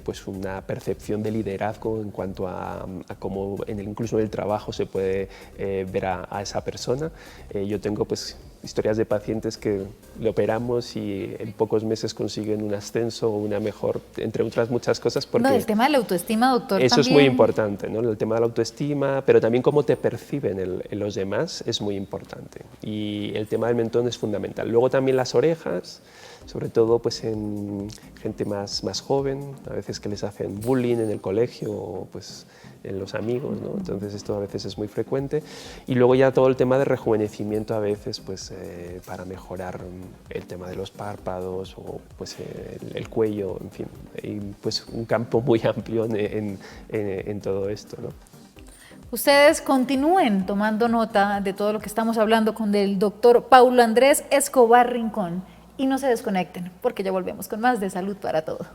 pues una percepción de liderazgo en cuanto a cómo incluso en el trabajo se puede ver a esa persona. Yo tengo pues historias de pacientes que le operamos y en pocos meses consiguen un ascenso o una mejor, entre otras muchas cosas. Porque no, el tema de la autoestima, doctor, eso también. es muy importante, ¿no? El tema de la autoestima, pero también cómo te perciben los demás es muy importante, y el tema del mentón es fundamental. Luego también las orejas, sobre todo pues en gente más joven, a veces que les hacen bullying en el colegio o pues en los amigos, ¿no? Entonces esto a veces es muy frecuente. Y luego ya todo el tema de rejuvenecimiento a veces pues para mejorar el tema de los párpados o pues el cuello, en fin, y pues un campo muy amplio en todo esto, ¿no? Ustedes continúen tomando nota de todo lo que estamos hablando con el doctor Paulo Andrés Escobar Rincón, y no se desconecten, porque ya volvemos con más de Salud para Todo.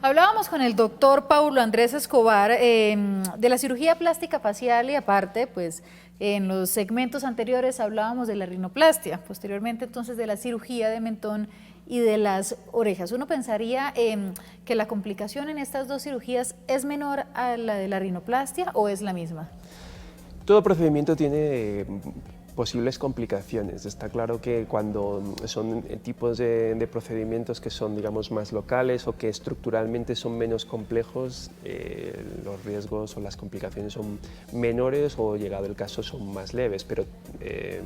Hablábamos con el doctor Paulo Andrés Escobar de la cirugía plástica facial, y aparte, pues en los segmentos anteriores hablábamos de la rinoplastia, posteriormente entonces de la cirugía de mentón y de las orejas. Uno pensaría que la complicación en estas dos cirugías es menor a la de la rinoplastia, ¿o es la misma? Todo procedimiento tiene posibles complicaciones. Está claro que cuando son tipos de procedimientos que son, digamos, más locales o que estructuralmente son menos complejos, los riesgos o las complicaciones son menores, o llegado el caso son más leves, pero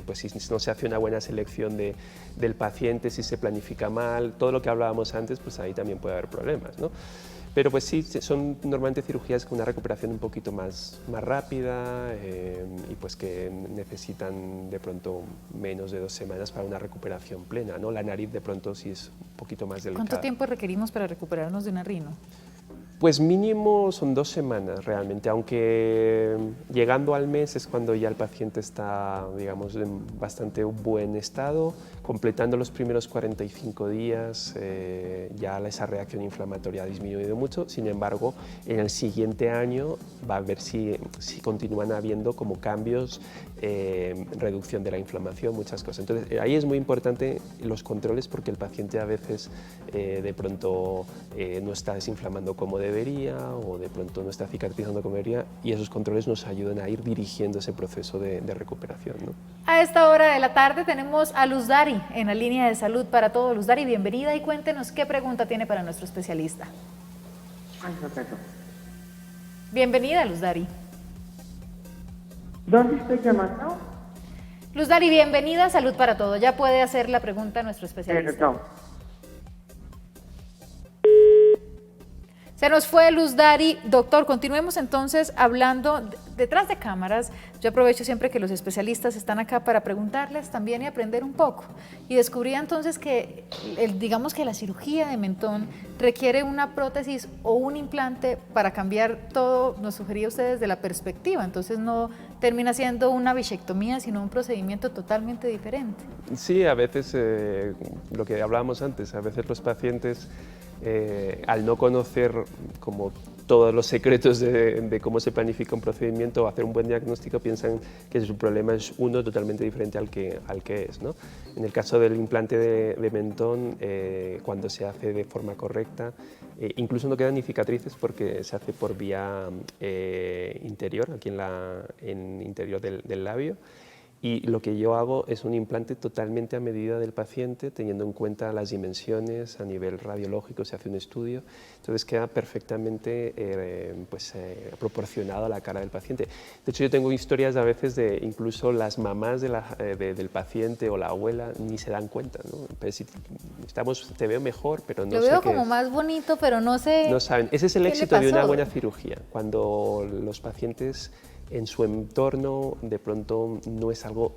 pues si no se hace una buena selección del paciente, si se planifica mal, todo lo que hablábamos antes, pues ahí también puede haber problemas, ¿no? Pero pues sí, son normalmente cirugías con una recuperación un poquito más rápida y pues que necesitan de pronto menos de 2 semanas para una recuperación plena, ¿no? La nariz de pronto sí es un poquito más delicada. ¿Cuánto tiempo requerimos para recuperarnos de una rino? Pues mínimo son 2 semanas realmente, aunque llegando al mes es cuando ya el paciente está, digamos, en bastante buen estado. Completando los primeros 45 días ya esa reacción inflamatoria ha disminuido mucho. Sin embargo, en el siguiente año va a ver si continúan habiendo como cambios, reducción de la inflamación, muchas cosas. Entonces ahí es muy importante los controles, porque el paciente a veces de pronto no está desinflamando como debe, debería o de pronto no está cicatrizando como debería, y esos controles nos ayudan a ir dirigiendo ese proceso de recuperación, ¿no? A esta hora de la tarde tenemos a Luz Dari en la línea de salud para todo. Luz Dari, bienvenida y cuéntenos qué pregunta tiene para nuestro especialista. Ay, perfecto. Bienvenida, Luz Dari. ¿Dónde estoy llamando? Luz Dari, bienvenida a Salud para Todo. Ya puede hacer la pregunta a nuestro especialista. Perdón. Se nos fue Luz Dari. Doctor, continuemos entonces hablando detrás de cámaras. Yo aprovecho siempre que los especialistas están acá para preguntarles también y aprender un poco. Y descubrí entonces que, digamos que la cirugía de mentón requiere una prótesis o un implante para cambiar todo, nos sugería usted desde la perspectiva. Entonces no termina siendo una bichectomía, sino un procedimiento totalmente diferente. Sí, a veces, lo que hablábamos antes, a veces los pacientes, al no conocer como todos los secretos de cómo se planifica un procedimiento o hacer un buen diagnóstico, piensan que su problema es uno totalmente diferente al que es, ¿no? En el caso del implante de mentón, cuando se hace de forma correcta, incluso no quedan ni cicatrices porque se hace por vía interior, aquí en interior del labio. Y lo que yo hago es un implante totalmente a medida del paciente, teniendo en cuenta las dimensiones a nivel radiológico, se hace un estudio, entonces queda perfectamente proporcionado a la cara del paciente. De hecho, yo tengo historias a veces de incluso las mamás del paciente o la abuela ni se dan cuenta, ¿no? Pero si te veo mejor, pero no sé. Lo veo qué como es. más bonito, pero no sé. No saben. Ese es el ¿qué éxito le de una pasó? buena cirugía, cuando los pacientes en su entorno de pronto no es algo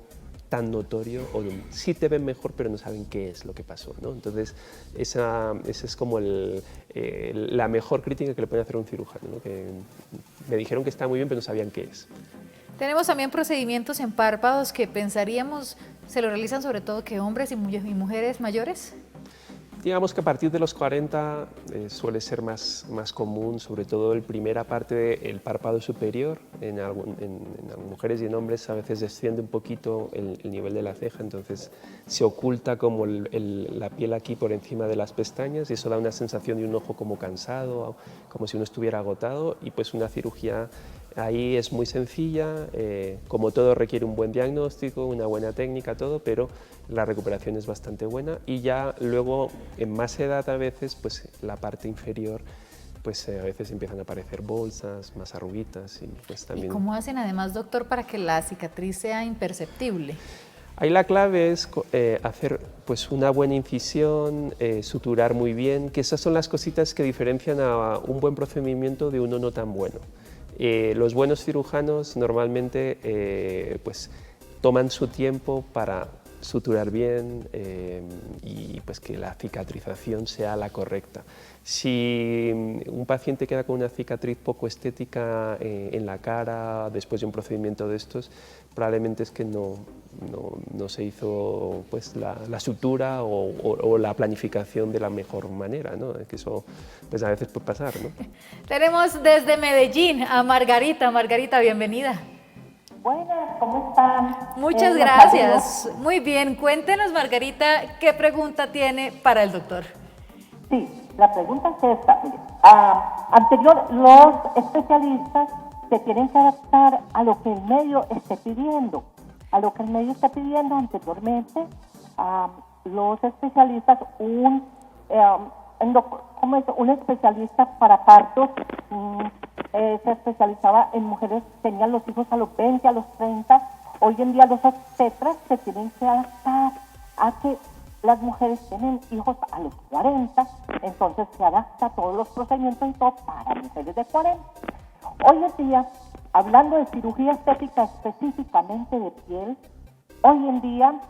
tan notorio, o sí te ven mejor pero no saben qué es lo que pasó, ¿no? Entonces esa es como la mejor crítica que le puede hacer a un cirujano, ¿no? Que me dijeron que está muy bien pero no sabían qué es. Tenemos también procedimientos en párpados que pensaríamos se lo realizan sobre todo que hombres y mujeres mayores. Digamos que a partir de los 40 suele ser más común, sobre todo la primera parte del párpado superior. En mujeres y en hombres a veces desciende un poquito el nivel de la ceja, entonces se oculta como la piel aquí por encima de las pestañas y eso da una sensación de un ojo como cansado, como si uno estuviera agotado, y pues una cirugía ahí es muy sencilla, como todo requiere un buen diagnóstico, una buena técnica, todo, pero la recuperación es bastante buena y ya luego en más edad a veces pues la parte inferior pues a veces empiezan a aparecer bolsas, más arruguitas y pues también... ¿Y cómo hacen además, doctor, para que la cicatriz sea imperceptible? Ahí la clave es hacer pues una buena incisión, suturar muy bien, que esas son las cositas que diferencian a un buen procedimiento de uno no tan bueno. Los buenos cirujanos normalmente pues toman su tiempo para suturar bien y pues que la cicatrización sea la correcta. Si un paciente queda con una cicatriz poco estética en la cara después de un procedimiento de estos, probablemente es que no se hizo pues, la sutura o la planificación de la mejor manera, ¿no? Que eso pues, a veces puede pasar, ¿no? Tenemos desde Medellín a Margarita. Margarita, bienvenida. Buenas, ¿cómo están? Muchas gracias. Muy bien, cuéntenos, Margarita, ¿qué pregunta tiene para el doctor? Sí, la pregunta es esta. Mire, los especialistas se tienen que adaptar a lo que el medio esté pidiendo. A lo que el medio está pidiendo anteriormente, los especialistas, un especialista para partos, se especializaba en mujeres que tenían los hijos a los 20, a los 30. Hoy en día los obstetras se tienen que adaptar a que las mujeres tienen hijos a los 40, entonces se adapta a todos los procedimientos y todo para mujeres de 40. Hoy en día, hablando de cirugía estética específicamente de piel, hoy en día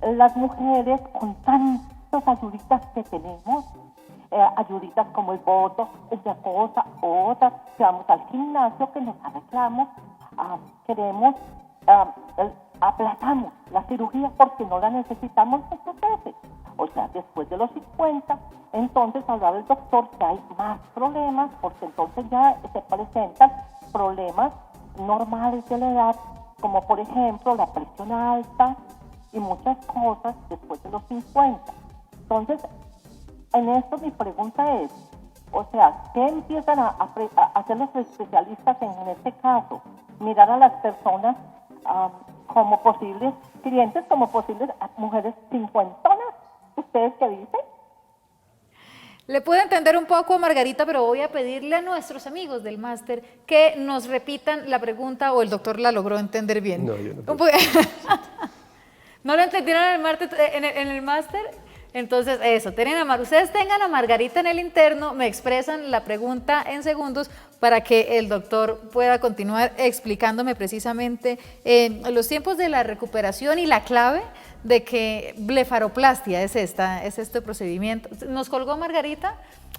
las mujeres con tantas ayuditas que tenemos, ayuditas como el botox, una cosa, otra, que vamos al gimnasio, que nos arreglamos, queremos, aplazamos la cirugía porque no la necesitamos muchas veces. O sea, después de los 50, entonces hablaba el doctor que hay más problemas, porque entonces ya se presentan problemas normales de la edad, como por ejemplo la presión alta y muchas cosas después de los 50. Entonces, en esto mi pregunta es, O sea, ¿qué empiezan a hacer los especialistas en este caso? Mirar a las personas como posibles clientes, como posibles mujeres cincuentonas. ¿Ustedes qué dicen? Le puedo entender un poco, Margarita, pero voy a pedirle a nuestros amigos del máster que nos repitan la pregunta, o el doctor la logró entender bien. No, yo no puedo. ¿No lo entendieron en el máster? Entonces, eso, ustedes tengan a Margarita en el interno, me expresan la pregunta en segundos para que el doctor pueda continuar explicándome precisamente los tiempos de la recuperación y la clave de que blefaroplastia es este procedimiento. ¿Nos colgó Margarita?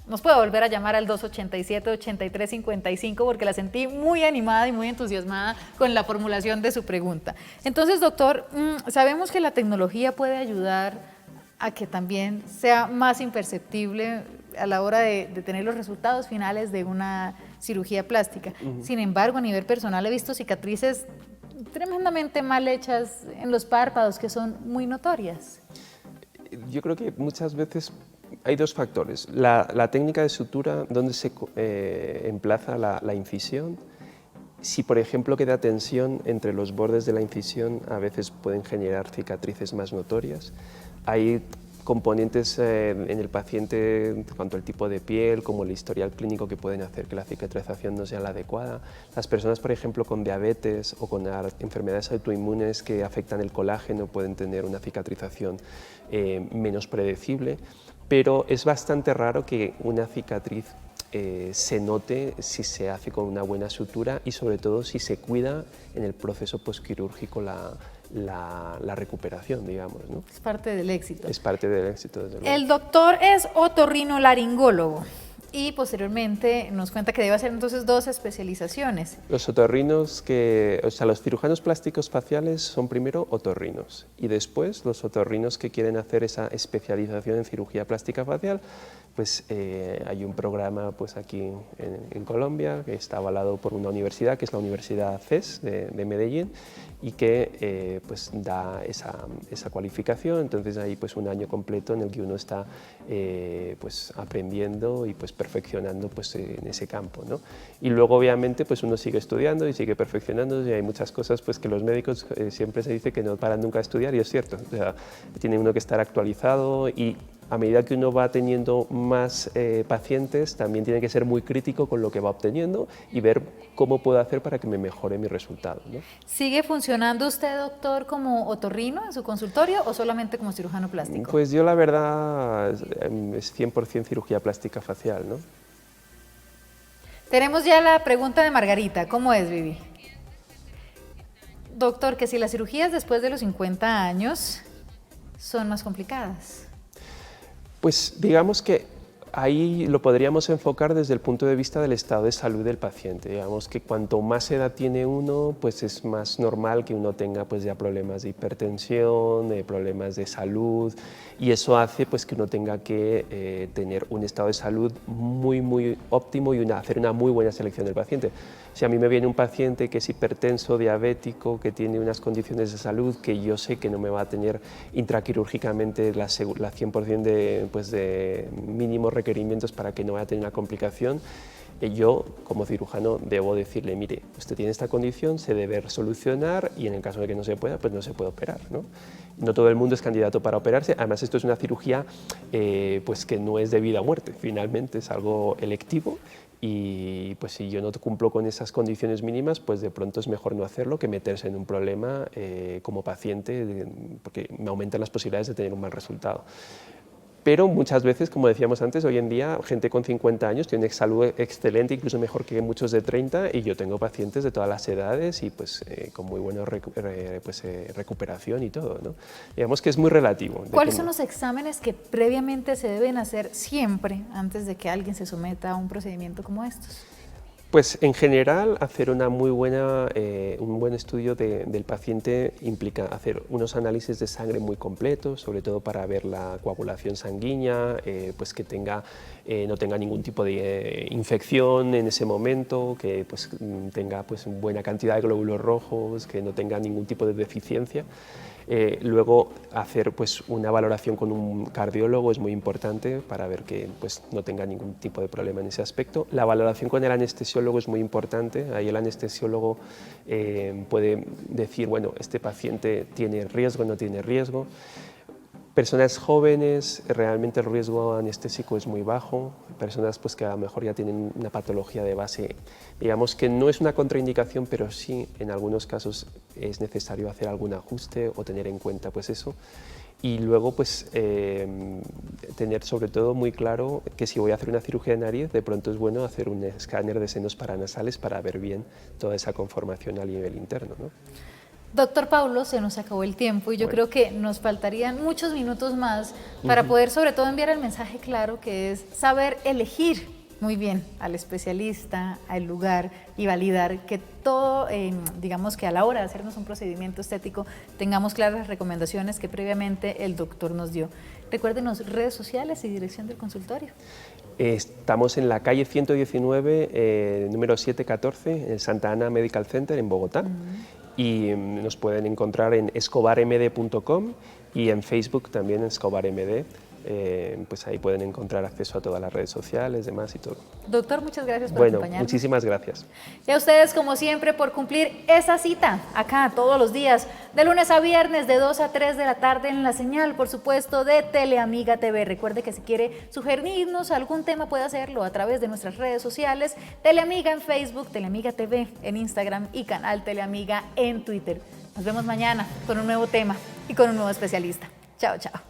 Nos puede volver a llamar al 287-8355 porque la sentí muy animada y muy entusiasmada con la formulación de su pregunta. Entonces, doctor, sabemos que la tecnología puede ayudar a que también sea más imperceptible a la hora de tener los resultados finales de una cirugía plástica. Sin embargo, a nivel personal he visto cicatrices tremendamente mal hechas en los párpados que son muy notorias. Yo creo que muchas veces hay dos factores. La técnica de sutura, donde se emplaza la incisión. Si, por ejemplo, queda tensión entre los bordes de la incisión, a veces pueden generar cicatrices más notorias. Hay componentes en el paciente, en cuanto al tipo de piel, como el historial clínico, que pueden hacer que la cicatrización no sea la adecuada. Las personas, por ejemplo, con diabetes o con enfermedades autoinmunes que afectan el colágeno pueden tener una cicatrización menos predecible, pero es bastante raro que una cicatriz se note si se hace con una buena sutura y sobre todo si se cuida en el proceso posquirúrgico la recuperación, digamos, ¿no? Es parte del éxito. Es parte del éxito, desde luego. El doctor es otorrinolaringólogo y posteriormente nos cuenta que debe hacer entonces 2 especializaciones. Los otorrinos los cirujanos plásticos faciales son primero otorrinos y después los otorrinos que quieren hacer esa especialización en cirugía plástica facial, pues hay un programa pues aquí en Colombia que está avalado por una universidad, que es la Universidad CES de Medellín, y que pues da esa cualificación. Entonces hay pues un año completo en el que uno está pues aprendiendo y pues perfeccionando pues en ese campo, ¿no? Y luego obviamente pues uno sigue estudiando y sigue perfeccionando, y hay muchas cosas pues que los médicos siempre se dice que no paran nunca de estudiar, y es cierto. O sea, tiene uno que estar actualizado, y a medida que uno va teniendo más pacientes, también tiene que ser muy crítico con lo que va obteniendo y ver cómo puedo hacer para que me mejore mi resultado, ¿no? ¿Sigue funcionando usted, doctor, como otorrino en su consultorio o solamente como cirujano plástico? Pues yo la verdad es 100% cirugía plástica facial, ¿no? Tenemos ya la pregunta de Margarita. ¿Cómo es, Vivi? Doctor, que si las cirugías después de los 50 años son más complicadas. Pues digamos que ahí lo podríamos enfocar desde el punto de vista del estado de salud del paciente. Digamos que cuanto más edad tiene uno, pues es más normal que uno tenga pues ya problemas de hipertensión, problemas de salud, y eso hace pues que uno tenga que tener un estado de salud muy óptimo y hacer una muy buena selección del paciente. Si a mí me viene un paciente que es hipertenso, diabético, que tiene unas condiciones de salud que yo sé que no me va a tener intraquirúrgicamente la 100% de mínimos requerimientos para que no vaya a tener una complicación, yo como cirujano debo decirle, mire, usted tiene esta condición, se debe solucionar, y en el caso de que no se pueda, pues no se puede operar, ¿no? No todo el mundo es candidato para operarse. Además, esto es una cirugía pues que no es de vida o muerte, finalmente es algo electivo. Y pues si yo no cumplo con esas condiciones mínimas, pues de pronto es mejor no hacerlo que meterse en un problema como paciente, porque me aumentan las posibilidades de tener un mal resultado. Pero muchas veces, como decíamos antes, hoy en día gente con 50 años tiene salud excelente, incluso mejor que muchos de 30, y yo tengo pacientes de todas las edades y pues con muy buena recuperación y todo, ¿no? Digamos que es muy relativo. ¿Cuáles son los exámenes que previamente se deben hacer siempre antes de que alguien se someta a un procedimiento como estos? Pues en general hacer un buen estudio del paciente implica hacer unos análisis de sangre muy completos, sobre todo para ver la coagulación sanguínea, pues que no tenga ningún tipo de infección en ese momento, que pues, tenga pues, buena cantidad de glóbulos rojos, que no tenga ningún tipo de deficiencia. Luego hacer pues, una valoración con un cardiólogo es muy importante para ver que pues, no tenga ningún tipo de problema en ese aspecto. La valoración con el anestesiólogo es muy importante. Ahí el anestesiólogo puede decir, bueno, este paciente tiene riesgo o no tiene riesgo. Personas jóvenes, realmente el riesgo anestésico es muy bajo. Personas pues, que a lo mejor ya tienen una patología de base, digamos que no es una contraindicación, pero sí en algunos casos es necesario hacer algún ajuste o tener en cuenta pues, eso. Y luego pues, tener sobre todo muy claro que si voy a hacer una cirugía de nariz, de pronto es bueno hacer un escáner de senos paranasales para ver bien toda esa conformación a nivel interno, ¿no? Doctor Paulo, se nos acabó el tiempo y yo creo que nos faltarían muchos minutos más para poder sobre todo enviar el mensaje claro, que es saber elegir muy bien al especialista, al lugar y validar que todo, digamos que a la hora de hacernos un procedimiento estético tengamos claras recomendaciones que previamente el doctor nos dio. Recuérdenos redes sociales y dirección del consultorio. Estamos en la calle 119, número 714, en el Santa Ana Medical Center en Bogotá. Y nos pueden encontrar en escobarmd.com y en Facebook también en escobarmd. Pues ahí pueden encontrar acceso a todas las redes sociales, demás y todo. Doctor, muchas gracias por acompañarnos. Muchísimas gracias. Y a ustedes, como siempre, por cumplir esa cita acá todos los días, de lunes a viernes, de 2 a 3 de la tarde en la señal, por supuesto, de Teleamiga TV. Recuerde que si quiere sugerirnos algún tema puede hacerlo a través de nuestras redes sociales, Teleamiga en Facebook, Teleamiga TV en Instagram y canal Teleamiga en Twitter. Nos vemos mañana con un nuevo tema y con un nuevo especialista. Chao, chao.